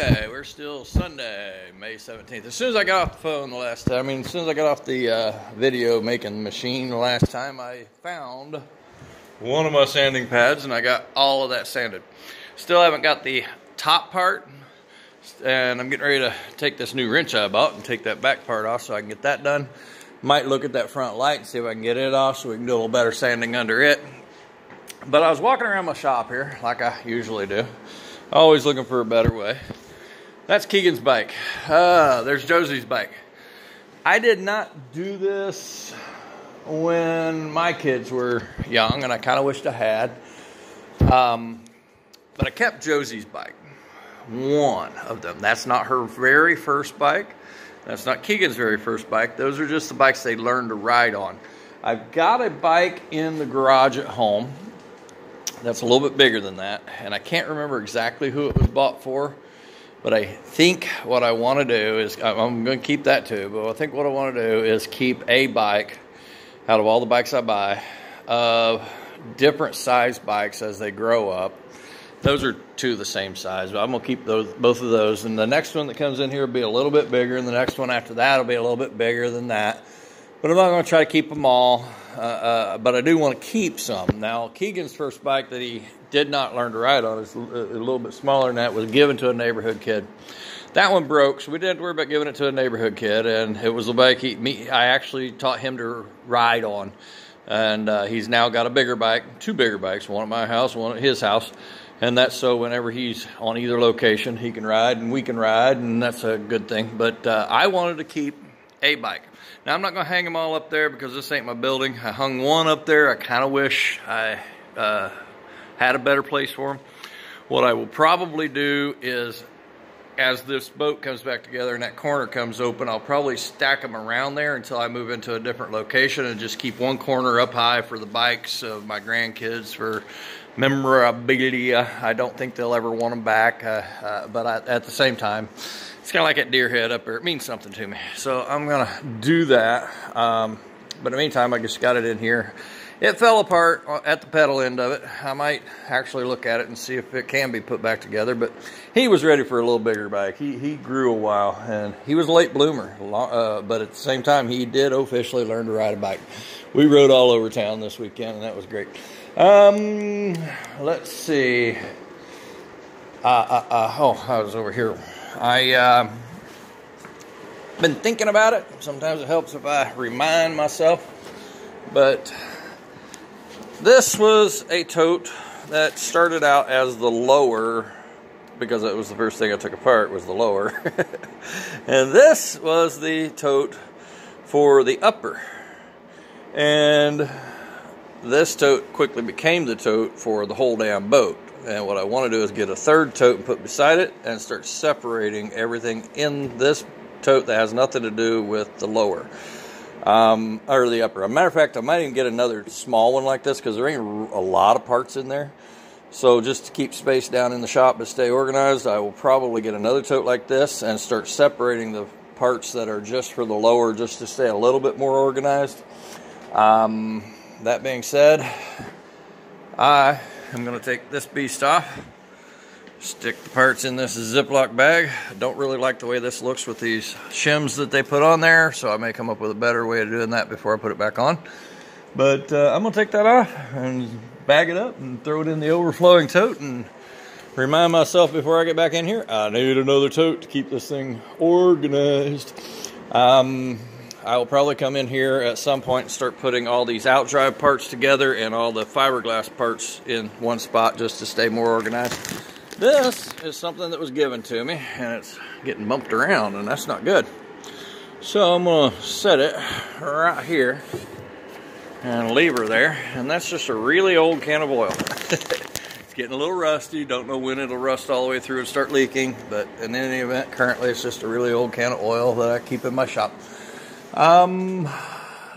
Okay, we're still Sunday, May 17th. As soon as I got off the phone as soon as I got off the video making machine the last time, I found one of my sanding pads and I got all of that sanded. Still haven't got the top part, and I'm getting ready to take this new wrench I bought and take that back part off so I can get that done. Might look at that front light and see if I can get it off so we can do a little better sanding under it. But I was walking around my shop here like I usually do. Always looking for a better way. That's Keegan's bike. There's Josie's bike. I did not do this when my kids were young, and I kind of wished I had. But I kept Josie's bike. One of them. That's not her very first bike. That's not Keegan's very first bike. Those are just the bikes they learned to ride on. I've got a bike in the garage at home that's a little bit bigger than that, and I can't remember exactly who it was bought for, but I think what I want to do is, I'm going to keep that too, but I think what I want to do is keep a bike out of all the bikes I buy of different size bikes as they grow up. Those are two the same size, but I'm going to keep both of those, and the next one that comes in here will be a little bit bigger, and the next one after that will be a little bit bigger than that. But I'm not going to try to keep them all, but I do want to keep some. Now, Keegan's first bike that he did not learn to ride on, is a little bit smaller than that, was given to a neighborhood kid. That one broke, so we didn't have to worry about giving it to a neighborhood kid, and it was the bike I actually taught him to ride on. And he's now got a bigger bike, two bigger bikes, one at my house, one at his house. And that's so whenever he's on either location, he can ride and we can ride, and that's a good thing. But I wanted to keep a bike. Now, I'm not going to hang them all up there because this ain't my building. I hung one up there. I kind of wish I had a better place for them. What I will probably do is, as this boat comes back together and that corner comes open, I'll probably stack them around there until I move into a different location and just keep one corner up high for the bikes of my grandkids for memorabilia. I don't think they'll ever want them back, but at the same time, it's kind of like that deer head up there. It means something to me. So I'm going to do that. But in the meantime, I just got it in here. It fell apart at the pedal end of it. I might actually look at it and see if it can be put back together. But he was ready for a little bigger bike. He grew a while, and he was a late bloomer. But at the same time, he did officially learn to ride a bike. We rode all over town this weekend, and that was great. Let's see. Oh, I was over here. I been thinking about it. Sometimes it helps if I remind myself. But this was a tote that started out as the lower, because it was the first thing I took apart was the lower. And this was the tote for the upper. And this tote quickly became the tote for the whole damn boat. And what I want to do is get a third tote and put beside it and start separating everything in this tote that has nothing to do with the lower. Or the upper. As a matter of fact, I might even get another small one like this because there ain't a lot of parts in there. So just to keep space down in the shop but stay organized, I will probably get another tote like this and start separating the parts that are just for the lower, just to stay a little bit more organized. That being said, I am going to take this beast off, stick the parts in this Ziploc bag. I don't really like the way this looks with these shims that they put on there, so I may come up with a better way of doing that before I put it back on. But I'm going to take that off and bag it up and throw it in the overflowing tote and remind myself before I get back in here, I need another tote to keep this thing organized. I will probably come in here at some point and start putting all these outdrive parts together and all the fiberglass parts in one spot just to stay more organized. This is something that was given to me, and it's getting bumped around, and that's not good. So I'm going to set it right here and leave her there, and that's just a really old can of oil. It's getting a little rusty. Don't know when it'll rust all the way through and start leaking, but in any event, currently it's just a really old can of oil that I keep in my shop.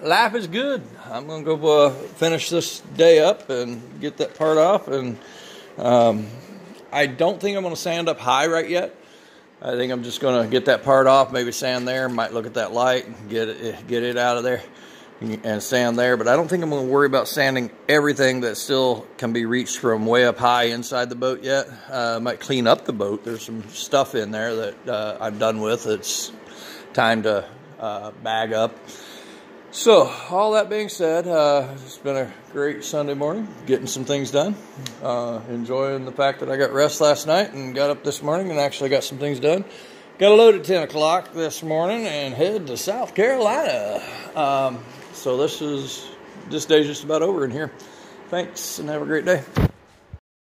Life is good. I'm going to go finish this day up and get that part off, and I don't think I'm going to sand up high right yet. I think I'm just going to get that part off, maybe sand there, might look at that light and get it out of there. and sand there, but I don't think I'm going to worry about sanding everything that still can be reached from way up high inside the boat yet. I might clean up the boat. There's some stuff in there that I'm done with. It's time to bag up. So all that being said, it's been a great Sunday morning, getting some things done, enjoying the fact that I got rest last night and got up this morning and actually got some things done. Got a load at 10 o'clock this morning and head to South Carolina. So this day's just about over in here. Thanks and have a great day.